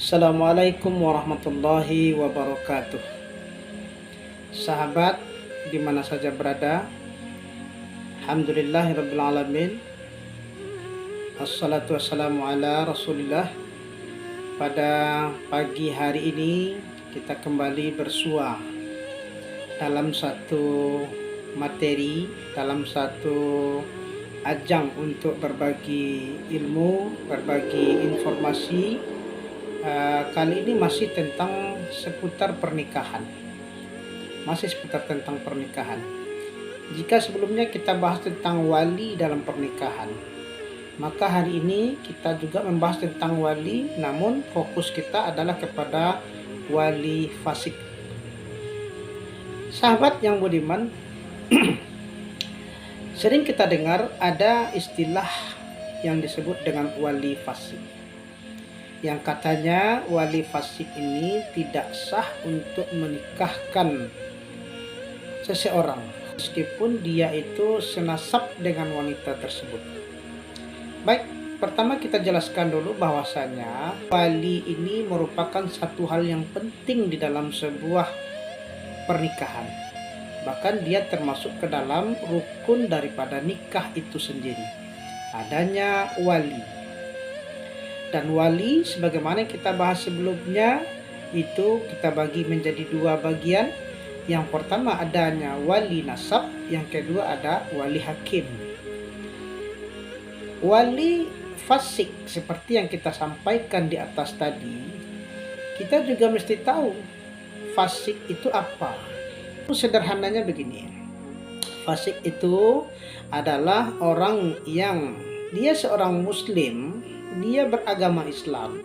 Assalamualaikum warahmatullahi wabarakatuh. Sahabat di mana saja berada, alhamdulillahirabbil alamin. Assalatu wassalamu ala Rasulillah. Pada pagi hari ini kita kembali bersua dalam satu materi, dalam satu ajang untuk berbagi ilmu, berbagi informasi. Kali ini masih tentang seputar pernikahan. Jika sebelumnya kita bahas tentang wali dalam pernikahan, maka hari ini kita juga membahas tentang wali, namun fokus kita adalah kepada wali fasik. Sahabat yang budiman, sering kita dengar ada istilah yang disebut dengan wali fasik, yang katanya wali fasik ini tidak sah untuk menikahkan seseorang meskipun dia itu senasab dengan wanita tersebut. Baik, pertama kita jelaskan dulu bahwasanya wali ini merupakan satu hal yang penting di dalam sebuah pernikahan. Bahkan dia termasuk ke dalam rukun daripada nikah itu sendiri, adanya wali. Dan wali sebagaimana kita bahas sebelumnya itu kita bagi menjadi dua bagian. Yang pertama adanya wali nasab, yang kedua ada wali hakim. Wali fasik seperti yang kita sampaikan di atas tadi, kita juga mesti tahu fasik itu apa. Sederhananya begini, fasik itu adalah orang yang dia seorang muslim, dia beragama Islam,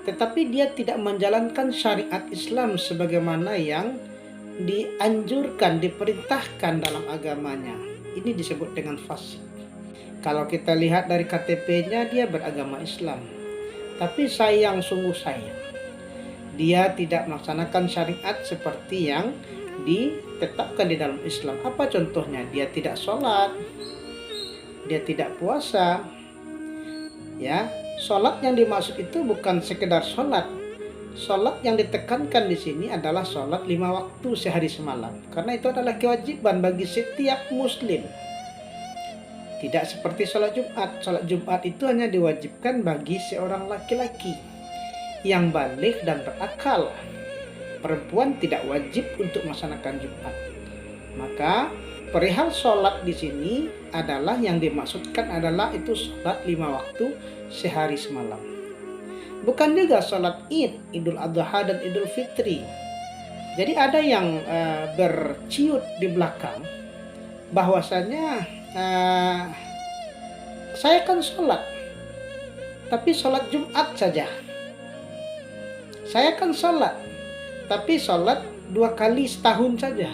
tetapi dia tidak menjalankan syariat Islam sebagaimana yang dianjurkan, diperintahkan dalam agamanya. Ini disebut dengan fasik. Kalau kita lihat dari KTP-nya dia beragama Islam, tapi sungguh sayang, dia tidak melaksanakan syariat seperti yang ditetapkan di dalam Islam. Apa contohnya? Dia tidak sholat, dia tidak puasa. Ya, sholat yang dimaksud itu bukan sekedar sholat. Sholat yang ditekankan di sini adalah sholat 5 waktu sehari semalam, karena itu adalah kewajiban bagi setiap muslim. Tidak seperti sholat Jumat. Sholat Jumat itu hanya diwajibkan bagi seorang laki-laki yang baligh dan berakal. Perempuan tidak wajib untuk melaksanakan Jumat. Maka perihal sholat di sini adalah yang dimaksudkan adalah itu sholat 5 waktu sehari semalam. Bukan juga sholat Id, Idul Adha dan Idul Fitri. Jadi ada yang berciut di belakang bahwasanya saya kan sholat, tapi sholat Jumat saja. Saya kan sholat, tapi sholat 2 kali setahun saja.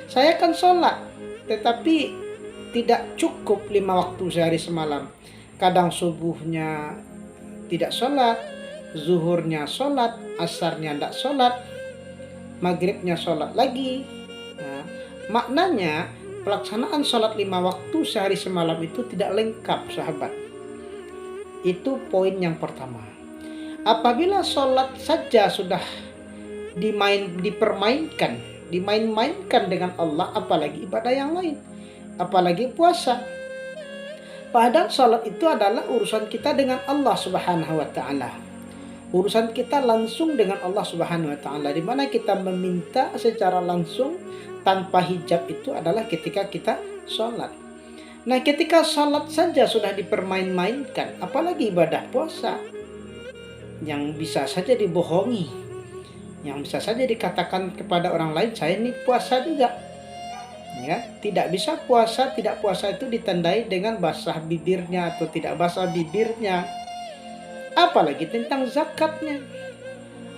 Saya kan sholat, tetapi tidak cukup 5 waktu sehari semalam. Kadang subuhnya tidak sholat, zuhurnya sholat, asarnya tidak sholat, maghribnya sholat lagi. Nah, maknanya pelaksanaan sholat 5 waktu sehari semalam itu tidak lengkap, sahabat. Itu poin yang pertama. Apabila sholat saja sudah dimain-mainkan dengan Allah, apalagi ibadah yang lain, apalagi puasa. Padahal sholat itu adalah urusan kita dengan Allah Subhanahu wa ta'ala. Urusan kita langsung dengan Allah Subhanahu wa ta'ala, di mana kita meminta secara langsung tanpa hijab itu adalah ketika kita sholat. Nah, ketika sholat saja sudah dipermain-mainkan, apalagi ibadah puasa yang bisa saja dibohongi, yang bisa saja dikatakan kepada orang lain, saya ini puasa juga. Ya, tidak puasa itu ditandai dengan basah bibirnya atau tidak basah bibirnya. Apalagi tentang zakatnya.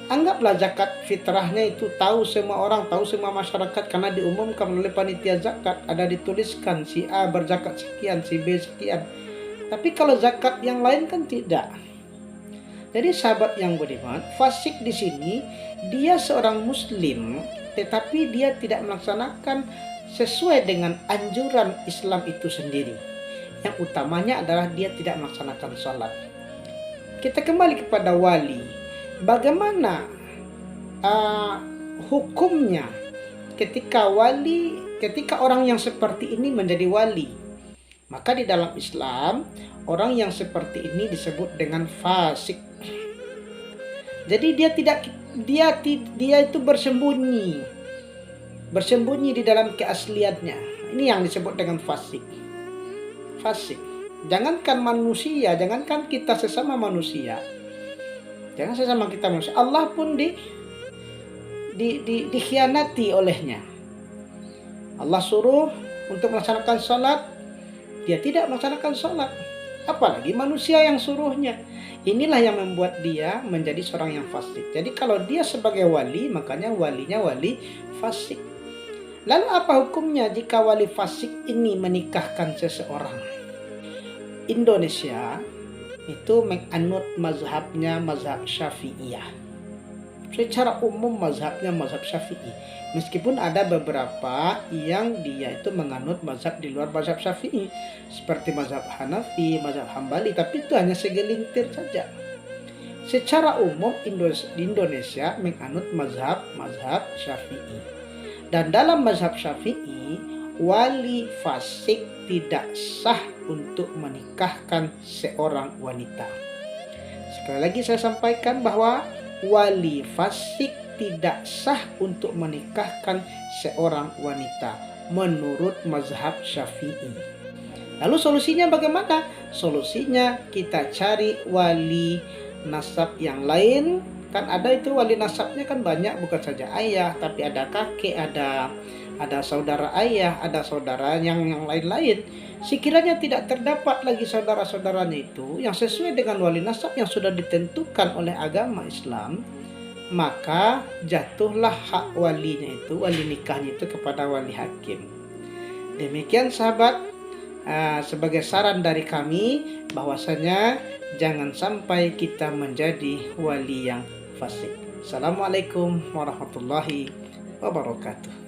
Anggaplah zakat fitrahnya itu tahu semua orang, tahu semua masyarakat, karena diumumkan oleh panitia zakat, ada dituliskan si A berzakat sekian, si B sekian. Tapi kalau zakat yang lain kan tidak. Jadi sahabat yang budiman, fasik di sini dia seorang muslim, tetapi dia tidak melaksanakan sesuai dengan anjuran Islam itu sendiri. Yang utamanya adalah dia tidak melaksanakan sholat. Kita kembali kepada wali. Bagaimana hukumnya ketika orang yang seperti ini menjadi wali? Maka di dalam Islam, orang yang seperti ini disebut dengan fasik. Jadi dia itu bersembunyi di dalam keasliannya. Ini yang disebut dengan fasik. Fasik. Jangankan manusia, jangankan kita sesama manusia. Jangan sesama kita manusia. Allah pun dikhianati olehnya. Allah suruh untuk melaksanakan sholat, dia tidak melaksanakan sholat. Apalagi manusia yang suruhnya. Inilah yang membuat dia menjadi seorang yang fasik. Jadi kalau dia sebagai wali, makanya walinya wali fasik. Lalu apa hukumnya jika wali fasik ini menikahkan seseorang? Indonesia itu menganut mazhabnya mazhab Syafi'iyah. Secara umum mazhabnya mazhab Syafi'i. Meskipun ada beberapa yang dia itu menganut mazhab di luar mazhab Syafi'i, seperti mazhab Hanafi, mazhab Hambali, tapi itu hanya segelintir saja. Secara umum Indonesia menganut mazhab Syafi'i. Dan dalam mazhab Syafi'i, wali fasik tidak sah untuk menikahkan seorang wanita. Sekali lagi saya sampaikan bahwa wali fasik tidak sah untuk menikahkan seorang wanita menurut mazhab Syafi'i. Lalu solusinya bagaimana? Solusinya kita cari wali nasab yang lain. Kan ada itu wali nasabnya kan banyak, bukan saja ayah, tapi ada kakek, ada saudara ayah, ada saudara yang lain-lain. Sekiranya tidak terdapat lagi saudara-saudaranya itu yang sesuai dengan wali nasab yang sudah ditentukan oleh agama Islam, maka jatuhlah hak walinya itu, wali nikahnya itu kepada wali hakim. Demikian sahabat, sebagai saran dari kami bahwasanya jangan sampai kita menjadi wali yang fasik. Assalamualaikum warahmatullahi wabarakatuh.